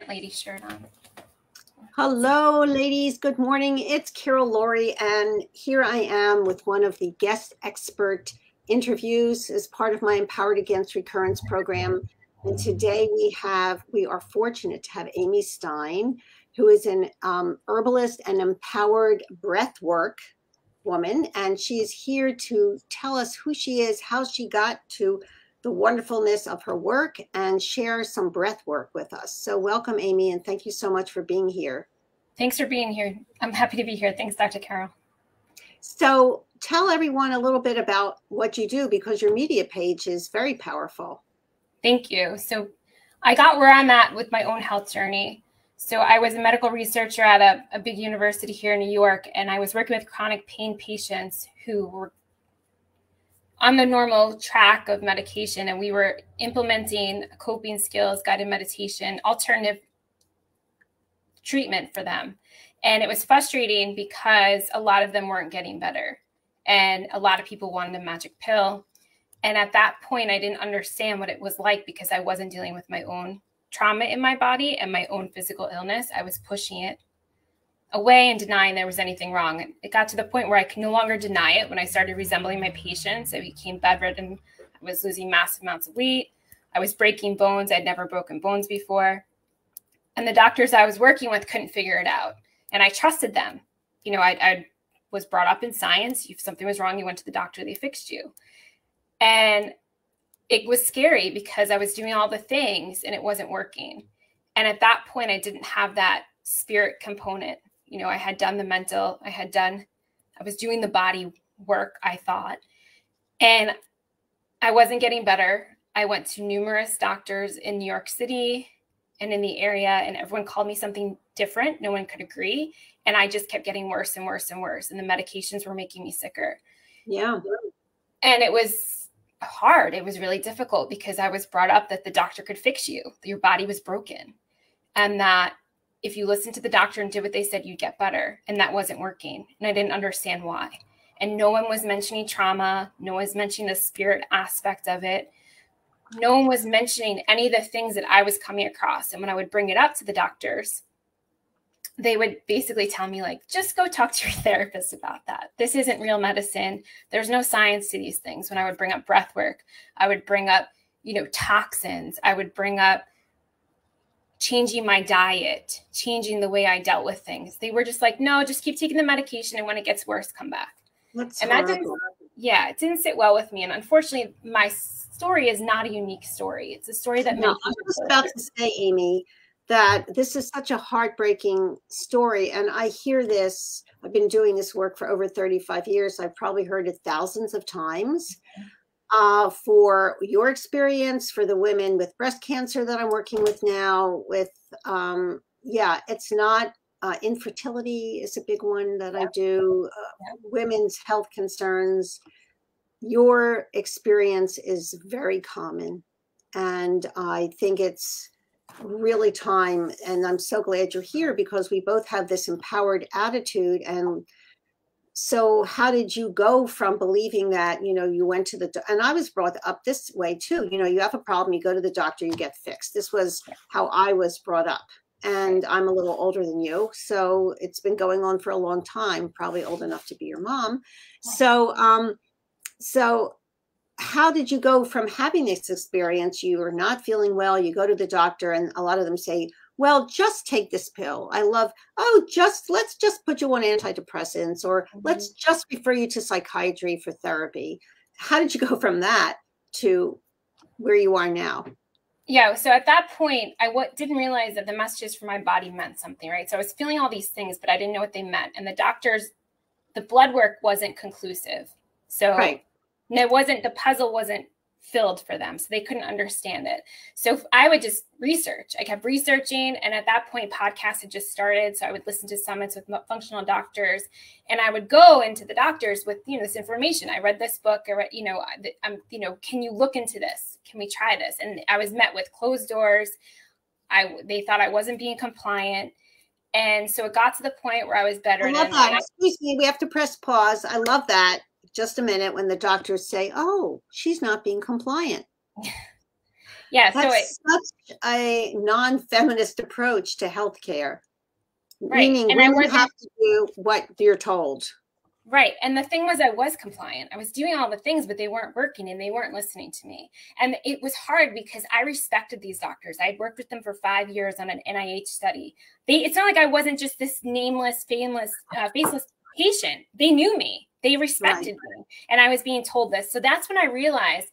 lady shirt on. Hello, ladies. Good morning. It's Carol Lourie, and here I am with one of the guest expert interviews as part of my Empowered Against Recurrence program. And today we are fortunate to have Amy Stein, who is an herbalist and empowered breathwork woman, and she is here to tell us who she is, how she got to the wonderfulness of her work, and share some breath work with us. So welcome, Amy, and thank you so much for being here. Thanks for being here. I'm happy to be here. Thanks, Dr. Carol. So tell everyone a little bit about what you do, because your media page is very powerful. Thank you. So I got where I'm at with my own health journey. So I was a medical researcher at a big university here in New York, and I was working with chronic pain patients who were on the normal track of medication, and we were implementing coping skills, guided meditation, alternative treatment for them. And it was frustrating because a lot of them weren't getting better, and a lot of people wanted a magic pill. And at that point, I didn't understand what it was like because I wasn't dealing with my own trauma in my body and my own physical illness. I was pushing it away and denying there was anything wrong. And it got to the point where I could no longer deny it. When I started resembling my patients, I became bedridden. I was losing massive amounts of weight. I was breaking bones. I'd never broken bones before. And the doctors I was working with couldn't figure it out. And I trusted them. You know, I was brought up in science. If something was wrong, you went to the doctor, they fixed you. And it was scary because I was doing all the things and it wasn't working. And at that point, I didn't have that spirit component. You know, I had done the mental, I was doing the body work, I thought, and I wasn't getting better. I went to numerous doctors in New York City and in the area, and everyone called me something different. No one could agree. And I just kept getting worse and worse and worse. And the medications were making me sicker. Yeah. And it was hard. It was really difficult because I was brought up that the doctor could fix you. Your body was broken. And that if you listened to the doctor and did what they said, you'd get better. And that wasn't working. And I didn't understand why. And no one was mentioning trauma. No one was mentioning the spirit aspect of it. No one was mentioning any of the things that I was coming across. And when I would bring it up to the doctors, they would basically tell me, like, just go talk to your therapist about that. This isn't real medicine. There's no science to these things. When I would bring up breath work, I would bring up, you know, toxins. I would bring up changing my diet, changing the way I dealt with things. They were just like, no, just keep taking the medication. And when it gets worse, come back. That's and that didn't, it didn't sit well with me. And unfortunately, my story is not a unique story. It's a story that I was about to say, Amy, that this is such a heartbreaking story. And I hear this, I've been doing this work for over 35 years. I've probably heard it thousands of times. For your experience, for the women with breast cancer that I'm working with now, with, it's not, infertility is a big one that I do, women's health concerns. Your experience is very common. And I think it's really time, and I'm so glad you're here because we both have this empowered attitude. And so how did you go from believing that, you know, you went to and I was brought up this way too, you know, you have a problem, you go to the doctor, you get fixed. This was how I was brought up. And I'm a little older than you, so it's been going on for a long time, probably old enough to be your mom. So how did you go from having this experience? You are not feeling well, you go to the doctor, and a lot of them say, well, just take this pill. I love, let's just put you on antidepressants, or let's just refer you to psychiatry for therapy. How did you go from that to where you are now? Yeah. So at that point, I didn't realize that the messages from my body meant something, right? So I was feeling all these things, but I didn't know what they meant. And the blood work wasn't conclusive. So the puzzle wasn't filled for them. So they couldn't understand it. So I would just research. I kept researching. And at that point, podcasts had just started. So I would listen to summits with functional doctors, and I would go into the doctors with, you know, this information. I read this book. I read, can you look into this? Can we try this? And I was met with closed doors. They thought I wasn't being compliant. And so it got to the point where I was better. I love that. Excuse me, we have to press pause. I love that. Just a minute, when the doctors say, oh, she's not being compliant. Yeah. That's such a non-feminist approach to healthcare. Right. Meaning And women have to do what you're told. Right. And the thing was, I was compliant. I was doing all the things, but they weren't working and they weren't listening to me. And it was hard because I respected these doctors. I'd worked with them for 5 years on an NIH study. It's not like I wasn't just this nameless, faceless patient. They knew me. They respected me. And I was being told this. So that's when I realized,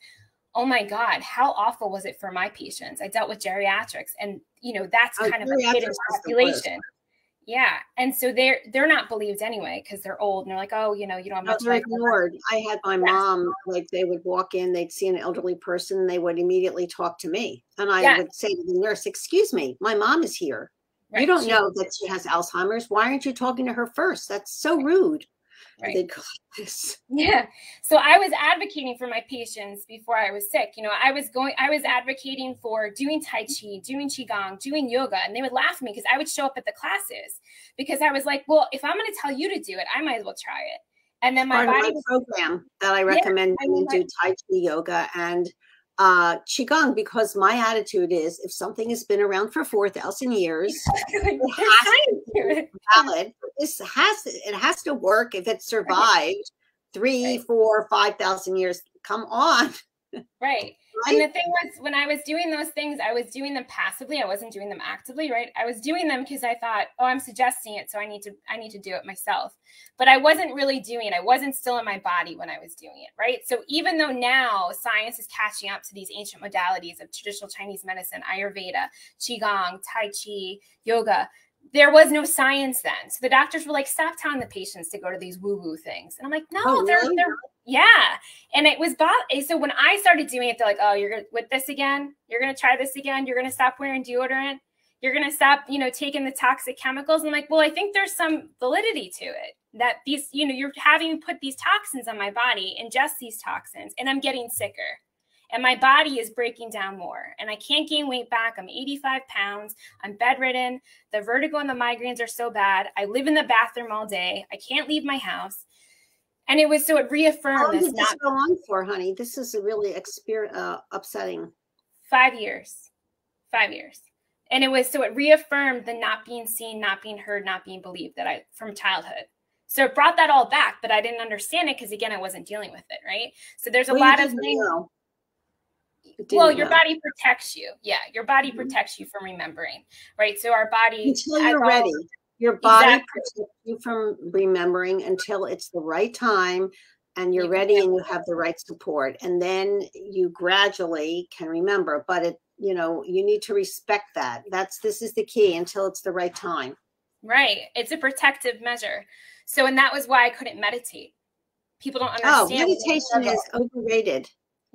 oh my God, how awful was it for my patients? I dealt with geriatrics, and that's kind of a hidden population. Yeah. And so they're not believed anyway, because they're old and they're like, oh, you don't have much. They're ignored. I had my mom, like, they would walk in, they'd see an elderly person, they would immediately talk to me. And I would say to the nurse, excuse me, my mom is here. Right. You don't know that she has Alzheimer's. Why aren't you talking to her first? That's so rude. Right. They'd go like this. Yeah. So I was advocating for my patients before I was sick. I was advocating for doing Tai Chi, doing Qigong, doing yoga. And they would laugh at me because I would show up at the classes because I was like, well, if I'm going to tell you to do it, I might as well try it. And then my program that I recommend women do Tai Chi, yoga, and Qigong, because my attitude is, if something has been around for 4,000 years, it has to be valid. It has to work. If it survived 3, 4, 5,000 years, come on. Right. And the thing was, when I was doing those things, I was doing them passively. I wasn't doing them actively, right? I was doing them because I thought, oh, I'm suggesting it, so I need to do it myself. But I wasn't really doing it. I wasn't still in my body when I was doing it, right? So even though now science is catching up to these ancient modalities of traditional Chinese medicine, Ayurveda, Qigong, Tai Chi, yoga, there was no science then. So the doctors were like, stop telling the patients to go to these woo-woo things. And I'm like, no, they're yeah. And it was so when I started doing it, they're like, oh, you're going with this again? You're going to try this again? You're going to stop wearing deodorant? You're going to stop, taking the toxic chemicals? And I'm like, well, I think there's some validity to it, that these, you're having me put these toxins on my body, ingest these toxins, and I'm getting sicker. And my body is breaking down more, and I can't gain weight back. I'm 85 pounds. I'm bedridden. The vertigo and the migraines are so bad. I live in the bathroom all day. I can't leave my house. And it reaffirmed How long did this go on for, honey? This is really upsetting. 5 years. 5 years. And it reaffirmed the not being seen, not being heard, not being believed from childhood. So it brought that all back, but I didn't understand it because, again, I wasn't dealing with it, right? So there's a lot of things. Well, your body protects you. Yeah, your body protects you from remembering, right? So our body, until you're ready, your body protects you from remembering until it's the right time, and you're ready and you have the right support, and then you gradually can remember. But you need to respect that. This is the key until it's the right time. Right. It's a protective measure. So, and that was why I couldn't meditate. People don't understand. Oh, meditation is overrated.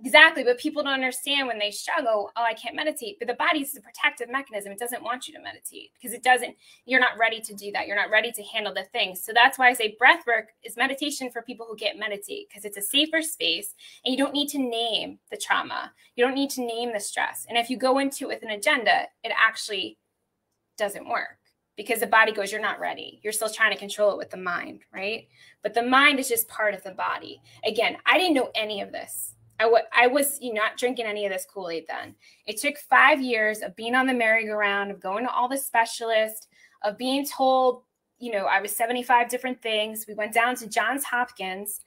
Exactly. But people don't understand when they struggle, oh, I can't meditate. But the body's a protective mechanism. It doesn't want you to meditate because you're not ready to do that. You're not ready to handle the things. So that's why I say breath work is meditation for people who can't meditate, because it's a safer space and you don't need to name the trauma. You don't need to name the stress. And if you go into it with an agenda, it actually doesn't work because the body goes, you're not ready. You're still trying to control it with the mind, right? But the mind is just part of the body. Again, I didn't know any of this. I was not drinking any of this Kool-Aid then. It took 5 years of being on the merry-go-round, of going to all the specialists, of being told, I was 75 different things. We went down to Johns Hopkins,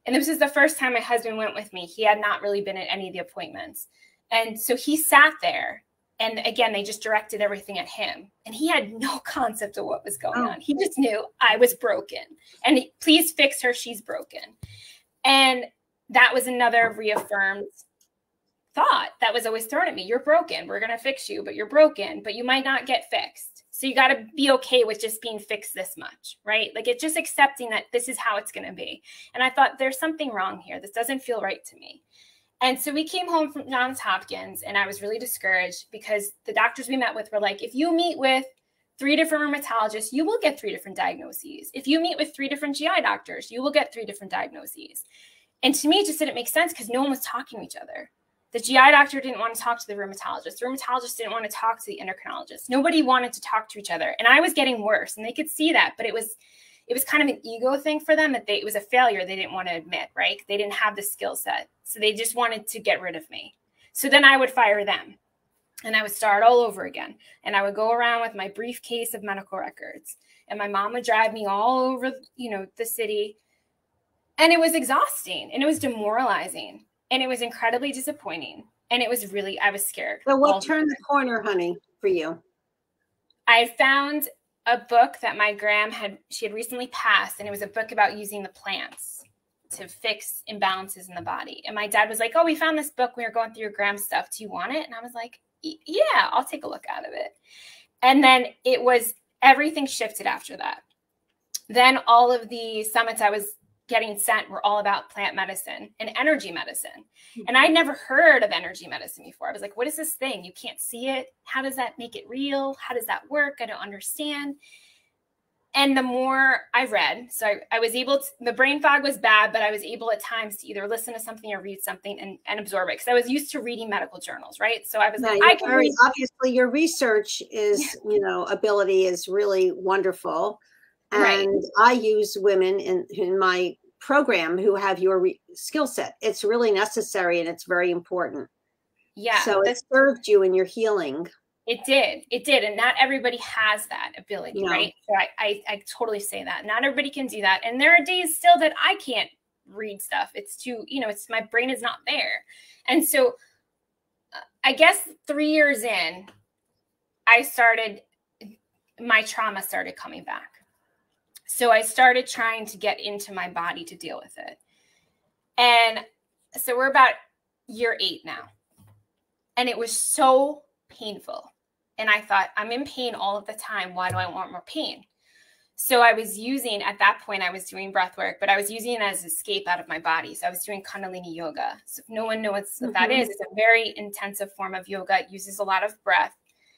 and this is the first time my husband went with me. He had not really been at any of the appointments. And so he sat there, and again, they just directed everything at him. And he had no concept of what was going on. He just knew I was broken. And please fix her. She's broken. And that was another reaffirmed thought that was always thrown at me. You're broken. We're going to fix you, but you're broken, but you might not get fixed. So you got to be okay with just being fixed this much, right? Like it's just accepting that this is how it's going to be. And I thought there's something wrong here. This doesn't feel right to me. And so we came home from Johns Hopkins and I was really discouraged because the doctors we met with were like, if you meet with 3 different rheumatologists, you will get 3 different diagnoses. If you meet with 3 different GI doctors, you will get 3 different diagnoses. And to me, it just didn't make sense because no one was talking to each other. The GI doctor didn't want to talk to the rheumatologist. The rheumatologist didn't want to talk to the endocrinologist. Nobody wanted to talk to each other. And I was getting worse and they could see that, but it was kind of an ego thing for them that it was a failure they didn't want to admit, right? They didn't have the skill set. So they just wanted to get rid of me. So then I would fire them. And I would start all over again. And I would go around with my briefcase of medical records. And my mom would drive me all over, the city. And it was exhausting and it was demoralizing and it was incredibly disappointing. And it was really, I was scared. So what turned the corner, honey, for you? I found a book that my gram she had recently passed, and it was a book about using the plants to fix imbalances in the body. And my dad was like, oh, we found this book. We were going through your gram stuff. Do you want it? And I was like, yeah, I'll take a look at it. And then everything shifted after that. Then all of the summits I was getting sent were all about plant medicine and energy medicine. Mm-hmm. And I'd never heard of energy medicine before. I was like, what is this thing? You can't see it. How does that make it real? How does that work? I don't understand. And the more I read, so I was able to, the brain fog was bad, but I was able at times to either listen to something or read something and absorb it. Because I was used to reading medical journals, right? So I was obviously your research is, ability is really wonderful. And right. I use women in my program who have your skill set. It's really necessary and it's very important. Yeah. So it served you in your healing. It did. And not everybody has that ability, right? So I totally say that. Not everybody can do that. And there are days still that I can't read stuff. It's too, it's my brain is not there. And so I guess 3 years in, my trauma started coming back. So I started trying to get into my body to deal with it. And so we're about year 8 now. And it was so painful. And I thought, I'm in pain all of the time. Why do I want more pain? So I was at that point, I was doing breath work, but I was using it as an escape out of my body. So I was doing Kundalini yoga. So if no one knows what that is, it's a very intensive form of yoga. It uses a lot of breath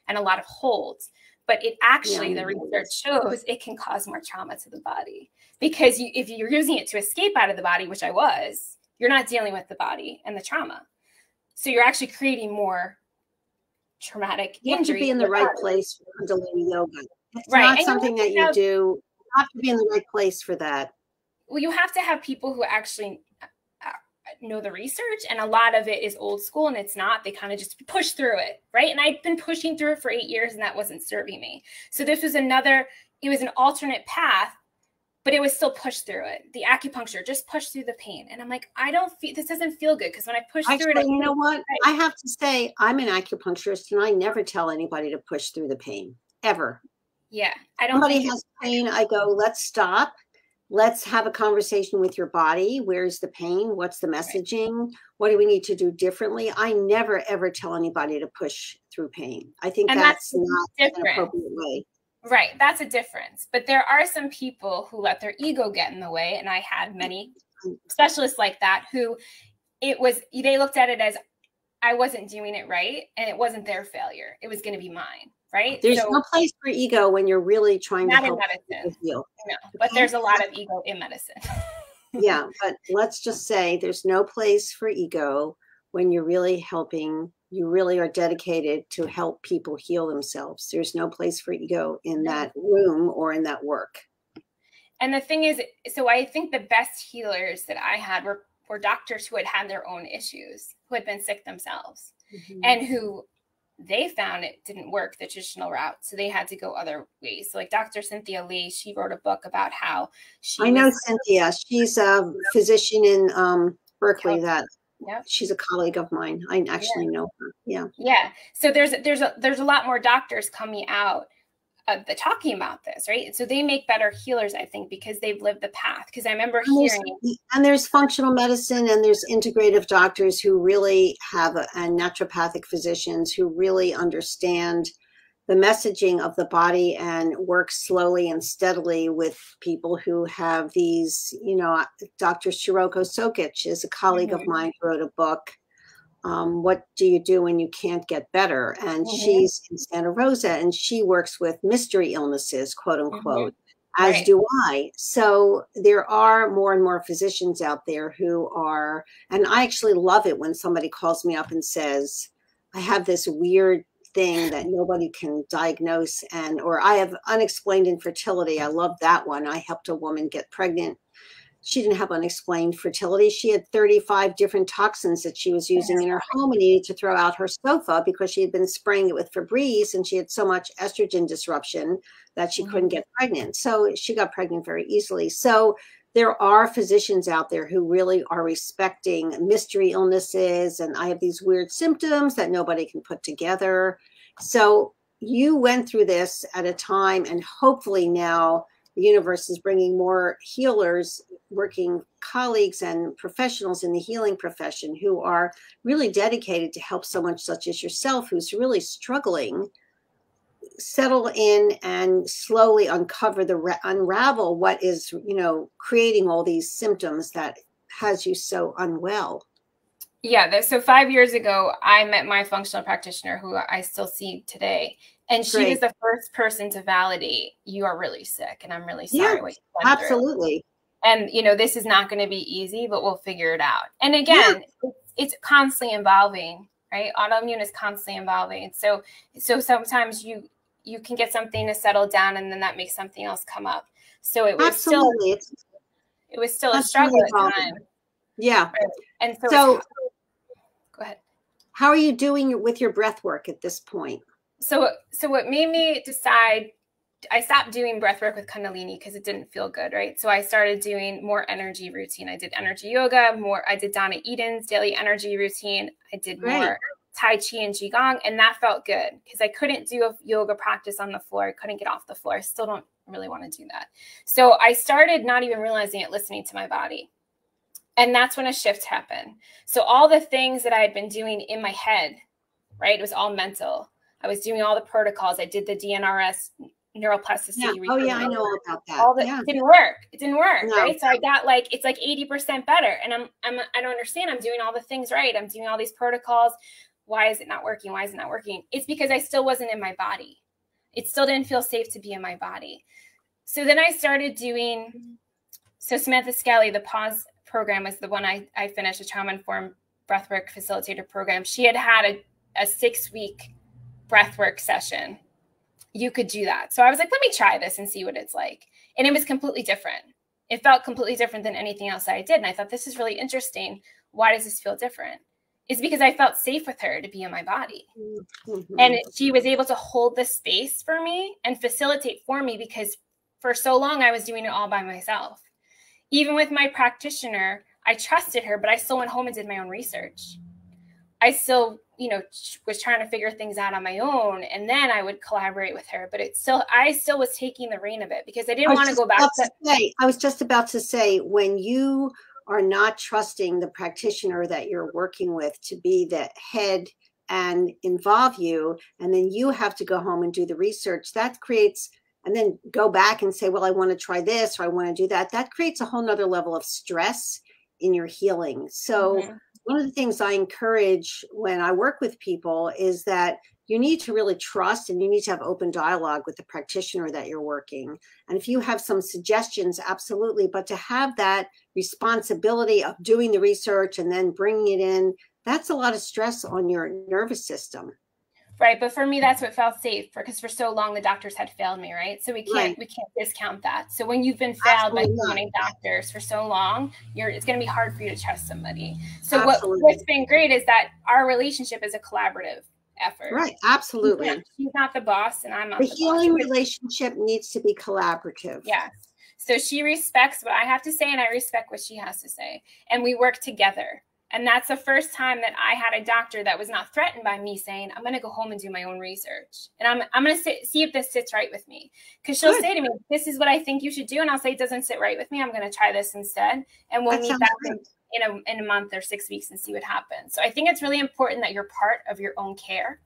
and a lot of holds. But it actually, the research shows it can cause more trauma to the body. Because if you're using it to escape out of the body, which I was, you're not dealing with the body and the trauma. So you're actually creating more traumatic injury. You have to be in the right place for Kundalini yoga. It's not something that you do. You have to be in the right place for that. Well, you have to have people who actually know the research, and a lot of it is old school and it's not. They kind of just push through it, right? And I'd been pushing through it for 8 years and that wasn't serving me. So this was it was an alternate path, but it was still pushed through it. The acupuncture just pushed through the pain. And I'm like, this doesn't feel good, because when I push through it. You know what? I have to say, I'm an acupuncturist and I never tell anybody to push through the pain, ever. Yeah. Somebody has pain, I go, let's stop. Let's have a conversation with your body. Where's the pain? What's the messaging? Right. What do we need to do differently? I never, ever tell anybody to push through pain. I think that's not an appropriate way. Right. That's a difference. But there are some people who let their ego get in the way. And I had many specialists like that who they looked at it as I wasn't doing it right. And it wasn't their failure. It was going to be mine. Right. There's no place for ego when you're really trying to help people heal. No, but there's a lot of ego in medicine. Yeah, but let's just say there's no place for ego when you're really helping. You really are dedicated to help people heal themselves. There's no place for ego in that room or in that work. And the thing is, so I think the best healers that I had were doctors who had their own issues, who had been sick themselves, and who they found it didn't work the traditional route. So they had to go other ways. So like Dr. Cynthia Lee, she wrote a book about how I know Cynthia. She's a physician in Berkeley she's a colleague of mine. I actually know her. Yeah. Yeah. So there's a lot more doctors coming out talking about this, right? So they make better healers, I think, because they've lived the path. Because I remember hearing. And there's functional medicine and there's integrative doctors who really have, and naturopathic physicians who really understand the messaging of the body and work slowly and steadily with people who have these, Dr. Shiroko Sokic is a colleague of mine who wrote a book. What do you do when you can't get better? And she's in Santa Rosa and she works with mystery illnesses, quote unquote, as do I. So there are more and more physicians out there who are, and I actually love it when somebody calls me up and says, I have this weird thing that nobody can diagnose, or I have unexplained infertility. I love that one. I helped a woman get pregnant. she didn't have unexplained fertility. She had 35 different toxins that she was using in her home and needed to throw out her sofa because she had been spraying it with Febreze, and she had so much estrogen disruption that she couldn't get pregnant. So she got pregnant very easily. So there are physicians out there who really are respecting mystery illnesses, and I have these weird symptoms that nobody can put together. So you went through this at a time, and hopefully now the universe is bringing more healers, working colleagues and professionals in the healing profession who are really dedicated to help someone such as yourself who's really struggling settle in and slowly uncover unravel what is, creating all these symptoms that has you so unwell. Yeah. So 5 years ago, I met my functional practitioner who I still see today. And she was the first person to validate, you are really sick and I'm really sorry what you went absolutely. through. And, this is not going to be easy, but we'll figure it out. And again, it's constantly evolving, right? Autoimmune is constantly evolving. So sometimes you can get something to settle down and then that makes something else come up. So it was still a struggle at the time. Yeah. Right? And so go ahead. How are you doing with your breath work at this point? So what made me decide, I stopped doing breath work with Kundalini because it didn't feel good, right? So I started doing more energy routine. I did energy yoga, I did Donna Eden's daily energy routine. I did more Tai Chi and Qigong, and that felt good because I couldn't do a yoga practice on the floor. I couldn't get off the floor. I still don't really want to do that. So I started not even realizing it, listening to my body. And that's when a shift happened. So all the things that I had been doing in my head, right? It was all mental. I was doing all the protocols. I did the DNRS neuroplasticity. Yeah. Oh yeah, I know all about that. It didn't work. It didn't work, right? So I got it's like 80% better. And I don't understand. I'm doing all the things right. I'm doing all these protocols. Why is it not working? Why is it not working? It's because I still wasn't in my body. It still didn't feel safe to be in my body. So then I started doing, Samantha Skelly, the Pause program was the one I finished, a trauma-informed breathwork facilitator program. She had a 6-week breathwork session. You could do that. So I was like, let me try this and see what it's like. And it was completely different. It felt completely different than anything else I did. And I thought, this is really interesting. Why does this feel different? It's because I felt safe with her to be in my body. And she was able to hold the space for me and facilitate for me because for so long I was doing it all by myself. Even with my practitioner, I trusted her, but I still went home and did my own research. I still, was trying to figure things out on my own. And then I would collaborate with her, but I still was taking the reign of it because I didn't want to go back to. I was just about to say, when you are not trusting the practitioner that you're working with to be the head and involve you, and then you have to go home and do the research, that creates, and then go back and say, well, I want to try this, or I want to do that. That creates a whole nother level of stress in your healing. So one of the things I encourage when I work with people is that you need to really trust and you need to have open dialogue with the practitioner that you're working. And if you have some suggestions, absolutely. But to have that responsibility of doing the research and then bringing it in, that's a lot of stress on your nervous system. Right. But for me, that's what felt safe because for so long, the doctors had failed me. Right. So we can't discount that. So when you've been failed by so many doctors for so long, it's going to be hard for you to trust somebody. So what's been great is that our relationship is a collaborative effort. Right. Absolutely. She's not the boss and I'm not the boss. The healing relationship needs to be collaborative. Yes. So she respects what I have to say and I respect what she has to say. And we work together. And that's the first time that I had a doctor that was not threatened by me saying, I'm going to go home and do my own research. And I'm going to see if this sits right with me. Because she'll say to me, this is what I think you should do. And I'll say, it doesn't sit right with me. I'm going to try this instead. And we'll meet back in a month or 6 weeks and see what happens. So I think it's really important that you're part of your own care.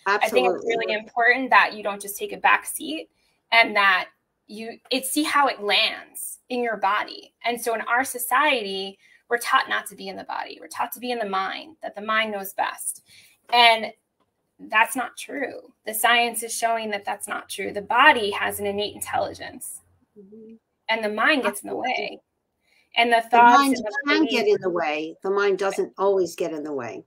Absolutely. I think it's really important that you don't just take a back seat and that you see how it lands in your body. And so in our society, we're taught not to be in the body. We're taught to be in the mind, that the mind knows best. And that's not true. The science is showing that that's not true. The body has an innate intelligence and the mind gets in the way. And the thoughts can get in the way. The mind doesn't always get in the way.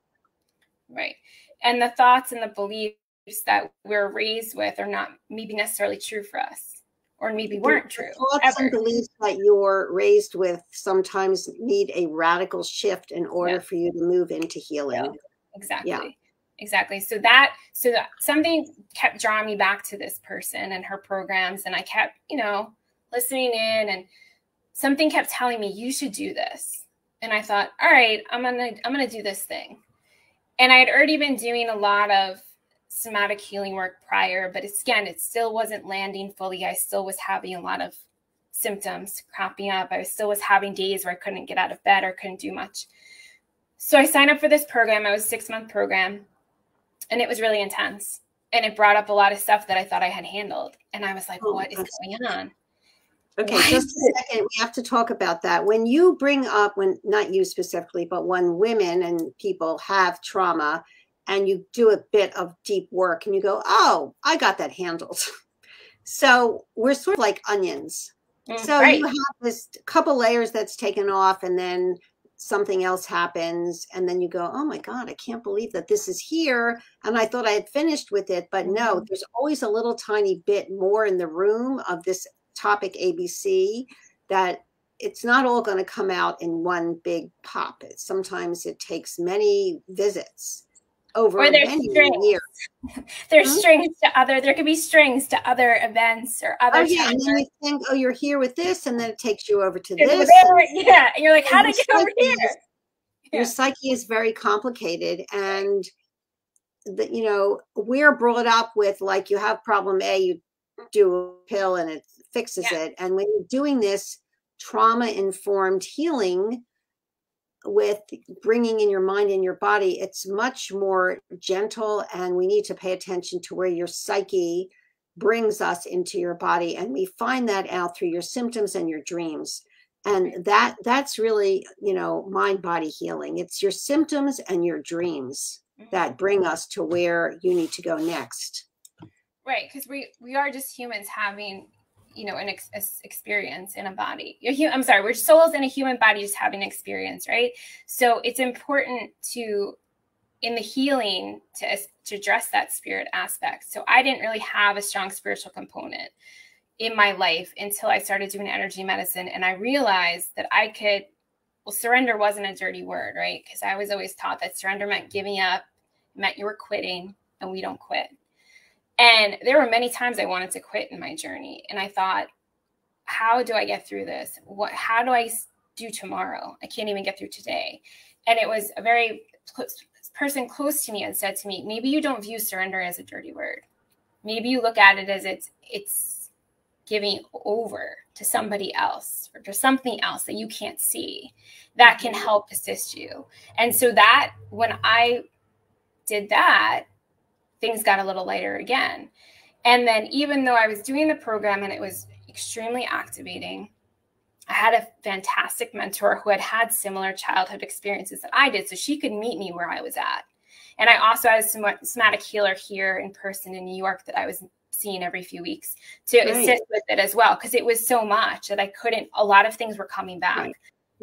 Right. And the thoughts and the beliefs that we're raised with are not maybe necessarily true for us or maybe weren't true. Thoughts and beliefs that you're raised with sometimes need a radical shift in order for you to move into healing. Yeah, exactly. Yeah. Exactly. So that something kept drawing me back to this person and her programs. And I kept, listening in, and something kept telling me, you should do this. And I thought, all right, I'm going to do this thing. And I had already been doing a lot of somatic healing work prior, but it still wasn't landing fully. I still was having a lot of symptoms cropping up. I still was having days where I couldn't get out of bed or couldn't do much. So I signed up for this program. It was a 6-month program, and it was really intense. And it brought up a lot of stuff that I thought I had handled. And I was like, what is going on? Okay, just a second. We have to talk about that. When you bring up, not you specifically, but when women and people have trauma and you do a bit of deep work and you go, oh, I got that handled. So we're sort of like onions. So you have this couple layers that's taken off, and then something else happens, and then you go, oh my God, I can't believe that this is here. And I thought I had finished with it, but no, there's always a little tiny bit more in the room of this topic ABC, that it's not all going to come out in one big pop. Sometimes it takes many visits over many years. There's strings to there could be strings to other events or other. And then you think, oh, you're here with this, and then it takes you over to this. And you're like, how did I get over here? Your psyche is very complicated, and we're brought up with, like, you have problem A, you do a pill and it fixes it. And when you're doing this trauma-informed healing with bringing in your mind and your body, it's much more gentle, and we need to pay attention to where your psyche brings us into your body. And we find that out through your symptoms and your dreams. And that's really, mind body healing. It's your symptoms and your dreams that bring us to where you need to go next. Right. Because we are just humans having, an experience in a body. We're souls in a human body just having an experience, right? So it's important in the healing to address that spirit aspect. So I didn't really have a strong spiritual component in my life until I started doing energy medicine. And I realized that surrender wasn't a dirty word, right? Because I was always taught that surrender meant giving up, meant you were quitting, and we don't quit. And there were many times I wanted to quit in my journey. And I thought, how do I get through this? How do I do tomorrow? I can't even get through today. And it was a very person close to me and said to me, maybe you don't view surrender as a dirty word. Maybe you look at it as it's giving over to somebody else or to something else that you can't see that can help assist you. And so that when I did that, things got a little lighter again. And then even though I was doing the program and it was extremely activating, I had a fantastic mentor who had similar childhood experiences that I did, so she could meet me where I was at. And I also had a somatic healer here in person in New York that I was seeing every few weeks to assist with it as well, because it was so much that a lot of things were coming back,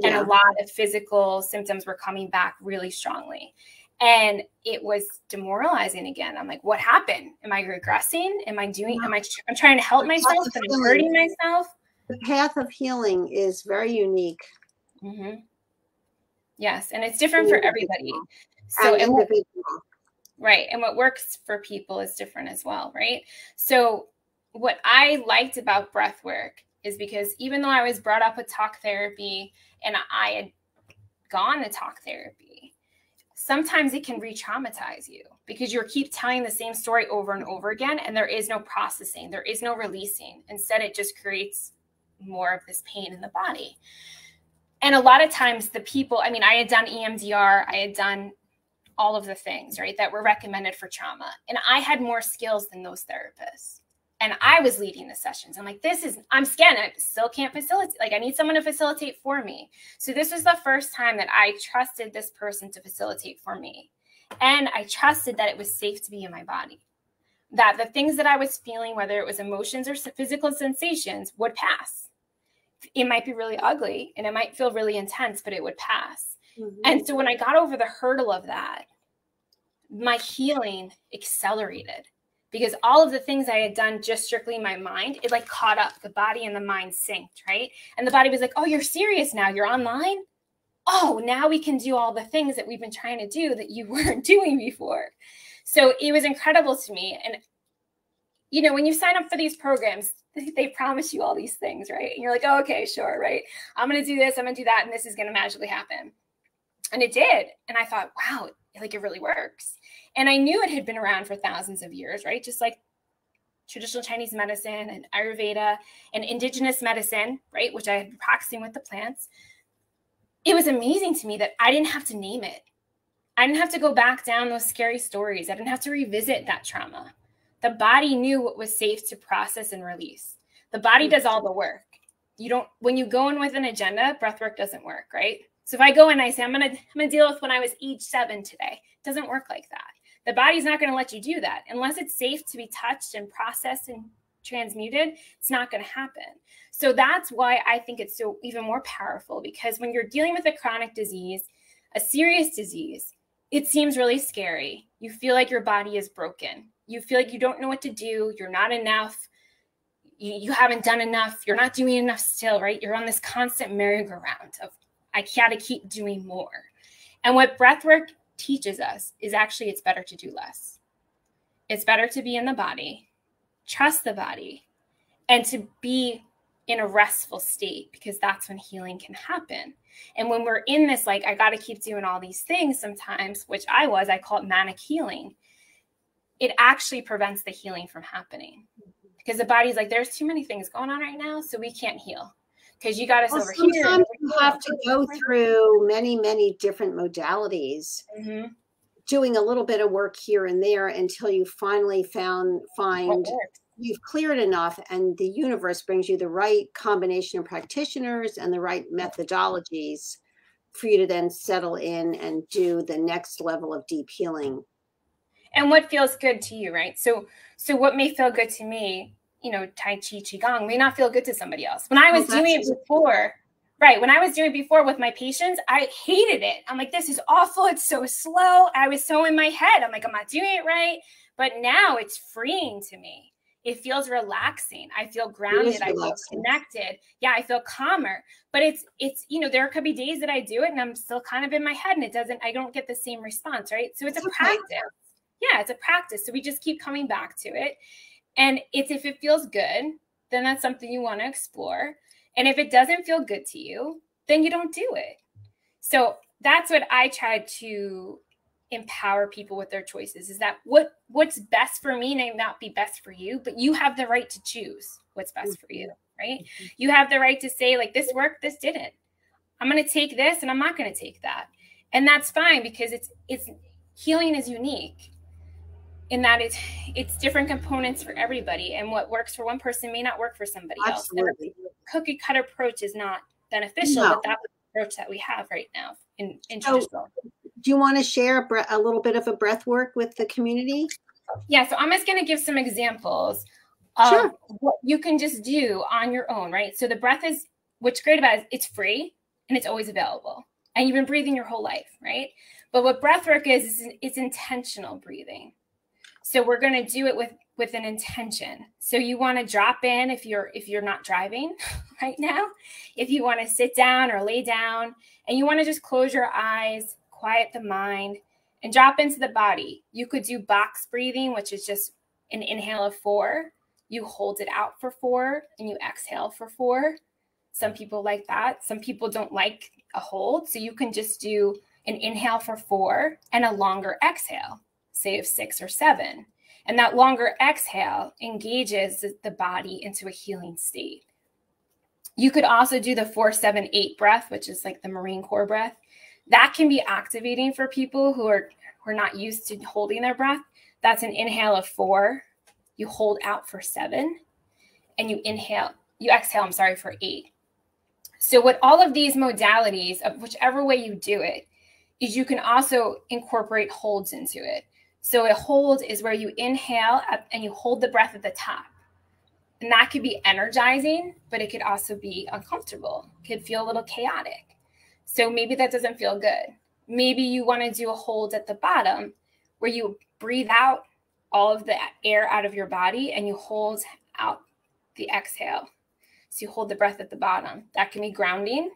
and a lot of physical symptoms were coming back really strongly. And it was demoralizing again. I'm like, what happened? Am I regressing? I'm trying to help myself and I'm hurting myself? The path of healing is very unique. Mm-hmm. Yes. And it's different for everybody. So individual. Right. And what works for people is different as well. Right. So what I liked about breath work is because even though I was brought up with talk therapy and I had gone to talk therapy, sometimes it can re-traumatize you because you keep telling the same story over and over again, and there is no processing, there is no releasing. Instead, it just creates more of this pain in the body. And a lot of times the people, I had done EMDR, I had done all of the things, right, that were recommended for trauma. And I had more skills than those therapists. And I was leading the sessions. I'm like, I'm scared. I still can't facilitate. Like, I need someone to facilitate for me. So this was the first time that I trusted this person to facilitate for me. And I trusted that it was safe to be in my body. That the things that I was feeling, whether it was emotions or physical sensations, would pass. It might be really ugly and it might feel really intense, but it would pass. Mm-hmm. And so when I got over the hurdle of that, my healing accelerated. because all of the things I had done just strictly in my mind, it like caught up. The body and the mind synced, right? And the body was like, oh, you're serious now. You're online? Oh, now we can do all the things that we've been trying to do that you weren't doing before. So it was incredible to me. And, you know, when you sign up for these programs, they promise you all these things, right? And you're like, oh, okay, sure, right? I'm going to do this, I'm going to do that, and this is going to magically happen. And it did. And I thought, wow, like it really works. And I knew it had been around for thousands of years, right? Just like traditional Chinese medicine and Ayurveda and indigenous medicine, right? Which I had been practicing with the plants. It was amazing to me that I didn't have to name it. I didn't have to go back down those scary stories. I didn't have to revisit that trauma. The body knew what was safe to process and release. The body does all the work. You don't, when you go in with an agenda, breathwork doesn't work, right? So if I go in and I say, I'm gonna deal with when I was age 7 today, it doesn't work like that. The body's not gonna let you do that. Unless it's safe to be touched and processed and transmuted, it's not gonna happen. So that's why I think it's so even more powerful, because when you're dealing with a chronic disease, a serious disease, it seems really scary. You feel like your body is broken. You feel like you don't know what to do. You're not enough. You haven't done enough. You're not doing enough still, right? You're on this constant merry-go-round of, I gotta keep doing more. And what breathwork teaches us is actually it's better to do less. It's better to be in the body, trust the body, and to be in a restful state, because that's when healing can happen. And when we're in this, like, I got to keep doing all these things sometimes, which I call it manic healing. It actually prevents the healing from happening, because the body's like, there's too many things going on right now, so we can't heal because you got us over here. Sometimes you have to go through many, many different modalities, doing a little bit of work here and there until you finally find you've cleared enough, and the universe brings you the right combination of practitioners and the right methodologies for you to then settle in and do the next level of deep healing. And what feels good to you, right? So what may feel good to me, you know, Tai Chi, Qigong may not feel good to somebody else. When I was doing it before, right, when I was doing it before with my patients, I hated it. I'm like, this is awful. It's so slow. I was so in my head. I'm like, I'm not doing it right. But now it's freeing to me. It feels relaxing. I feel grounded. I feel connected. Yeah, I feel calmer. But it's, you know, there could be days that I do it and I'm still kind of in my head and I don't get the same response, right? So it's a practice. Yeah, it's a practice. So we just keep coming back to it. And if it feels good, then that's something you want to explore. And if it doesn't feel good to you, then you don't do it. So that's what I try to empower people with their choices, is that what's best for me may not be best for you, but you have the right to choose what's best for you, right? You have the right to say, like, this worked, this didn't. I'm going to take this and I'm not going to take that. And that's fine, because it's healing is unique in that it's different components for everybody, and what works for one person may not work for somebody else. Absolutely. Cookie cutter approach is not beneficial, but that's the approach that we have right now in traditional. Do you want to share a little bit of a breath work with the community? Yeah, so I'm just going to give some examples of what you can just do on your own, right? So the breath is, what's great about it, it's free and it's always available. And you've been breathing your whole life, right? But what breath work is it's intentional breathing. So we're going to do it with an intention. So you want to drop in if you're not driving right now, if you want to sit down or lay down, and you want to just close your eyes, quiet the mind, and drop into the body. You could do box breathing, which is just an inhale of 4. You hold it out for 4 and you exhale for 4. Some people like that. Some people don't like a hold. So you can just do an inhale for 4 and a longer exhale, say of 6 or 7. And that longer exhale engages the body into a healing state. You could also do the 4-7-8 breath, which is like the Marine Corps breath. That can be activating for people who are not used to holding their breath. That's an inhale of 4. You hold out for 7, and you exhale, for 8. So what all of these modalities, of whichever way you do it, is you can also incorporate holds into it. So a hold is where you inhale and you hold the breath at the top. And that could be energizing, but it could also be uncomfortable. It could feel a little chaotic. So maybe that doesn't feel good. Maybe you want to do a hold at the bottom where you breathe out all of the air out of your body and you hold out the exhale. So you hold the breath at the bottom. That can be grounding.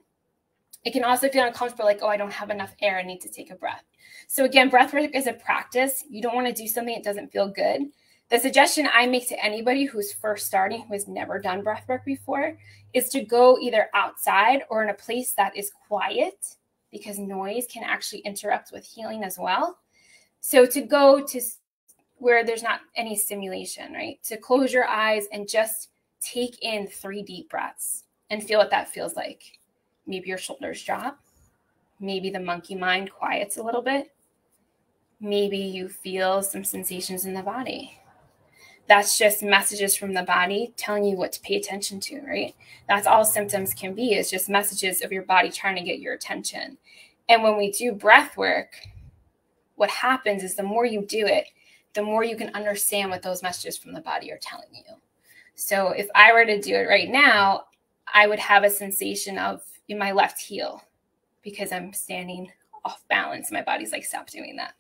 It can also feel uncomfortable, like, oh, I don't have enough air. I need to take a breath. So again, breath work is a practice. You don't want to do something that doesn't feel good. The suggestion I make to anybody who's first starting, who has never done breath work before, is to go either outside or in a place that is quiet, because noise can actually interrupt with healing as well. So to go to where there's not any stimulation, right? To close your eyes and just take in 3 deep breaths and feel what that feels like. Maybe your shoulders drop. Maybe the monkey mind quiets a little bit. Maybe you feel some sensations in the body. That's just messages from the body telling you what to pay attention to, right? That's all symptoms can be, is just messages of your body trying to get your attention. And when we do breath work, what happens is the more you do it, the more you can understand what those messages from the body are telling you. So if I were to do it right now, I would have a sensation of in my left heel because I'm standing off balance. My body's like, stop doing that,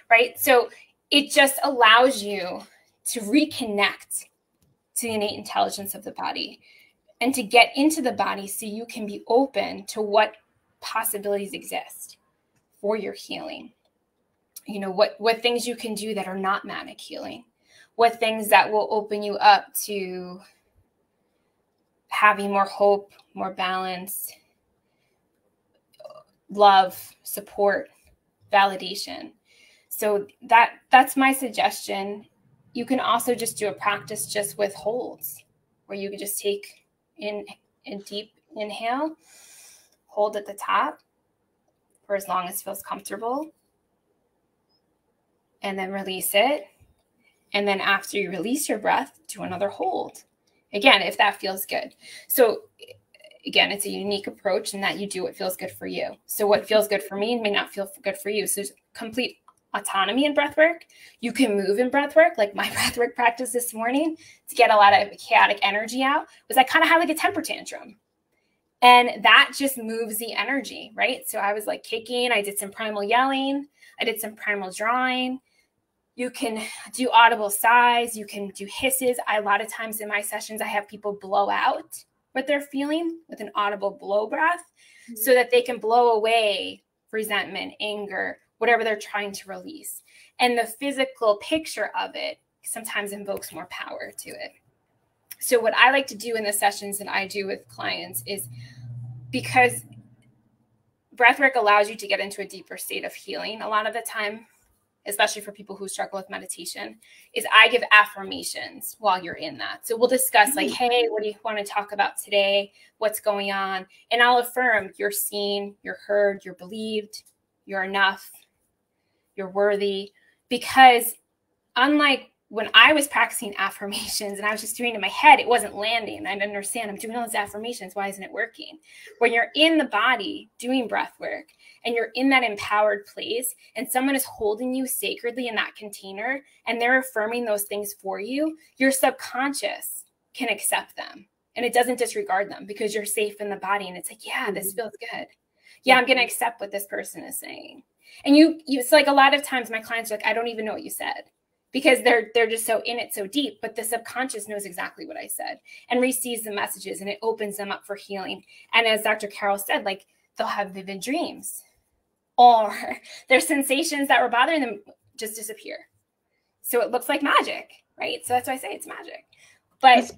right? So it just allows you to reconnect to the innate intelligence of the body and to get into the body so you can be open to what possibilities exist for your healing. You know, what things you can do that are not manic healing, what things that will open you up to having more hope, more balance, love, support, validation. So that's my suggestion. You can also just do a practice just with holds, where you can just take in a deep inhale, hold at the top for as long as feels comfortable, and then release it. And then after you release your breath, do another hold. Again, if that feels good. So again, it's a unique approach in that you do what feels good for you. So what feels good for me may not feel good for you. So there's complete autonomy in breath work. You can move in breath work. Like my breath work practice this morning to get a lot of chaotic energy out was I kind of had like a temper tantrum. And that just moves the energy, right? So I was like kicking. I did some primal yelling. I did some primal drawing. You can do audible sighs. You can do hisses. A lot of times in my sessions, I have people blow out what they're feeling with an audible blow breath so that they can blow away resentment, anger, whatever they're trying to release. And the physical picture of it sometimes invokes more power to it. So what I like to do in the sessions that I do with clients is, because breathwork allows you to get into a deeper state of healing a lot of the time, especially for people who struggle with meditation, is I give affirmations while you're in that. So we'll discuss like, hey, what do you want to talk about today? What's going on? And I'll affirm you're seen, you're heard, you're believed, you're enough, you're worthy. Because unlike when I was practicing affirmations and I was just doing it in my head, it wasn't landing. I didn't understand. I'm doing all these affirmations. Why isn't it working? When you're in the body doing breath work and you're in that empowered place and someone is holding you sacredly in that container and they're affirming those things for you, your subconscious can accept them and it doesn't disregard them because you're safe in the body. And it's like, yeah, this feels good. Yeah, I'm going to accept what this person is saying. And it's like a lot of times my clients are like, I don't even know what you said. Because they're just so in it so deep, but the subconscious knows exactly what I said and receives the messages and it opens them up for healing. And as Dr. Carol said, like they'll have vivid dreams or their sensations that were bothering them just disappear. So it looks like magic, right? So that's why I say it's magic. But it's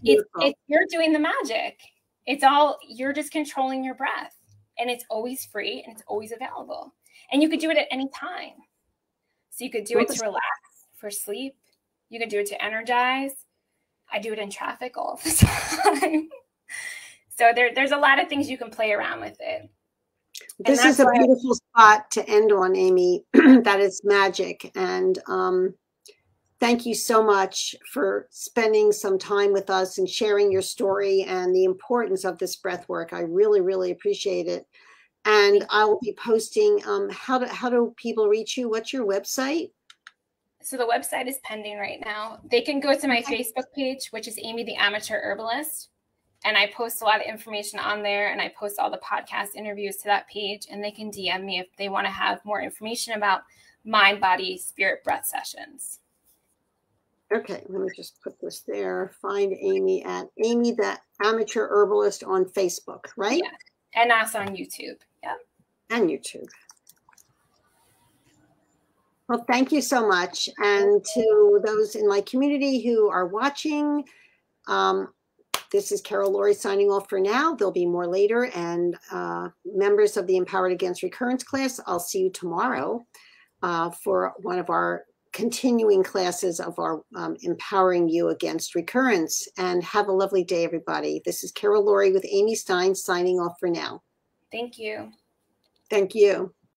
you're doing the magic. It's all, you're just controlling your breath and it's always free and it's always available. And you could do it at any time. So you could do it to relax. For sleep, you can do it to energize. I do it in traffic all the time. So there's a lot of things you can play around with it. This is a beautiful spot to end on, Amy. That is magic. And thank you so much for spending some time with us and sharing your story and the importance of this breath work. I really, really appreciate it. And I will be posting how do people reach you? What's your website? So the website is pending right now. They can go to my Facebook page, which is Amy the Amateur Herbalist. And I post a lot of information on there and I post all the podcast interviews to that page. And they can DM me if they want to have more information about mind, body, spirit, breath sessions. Okay, let me just put this there. Find Amy at Amy the Amateur Herbalist on Facebook, right? Yeah, and also on YouTube. Yeah. And YouTube. Well, thank you so much. And to those in my community who are watching, this is Carol Lourie signing off for now. There'll be more later. And members of the Empowered Against Recurrence class, I'll see you tomorrow for one of our continuing classes of our Empowering You Against Recurrence. And have a lovely day, everybody. This is Carol Lourie with Amy Stein signing off for now. Thank you. Thank you.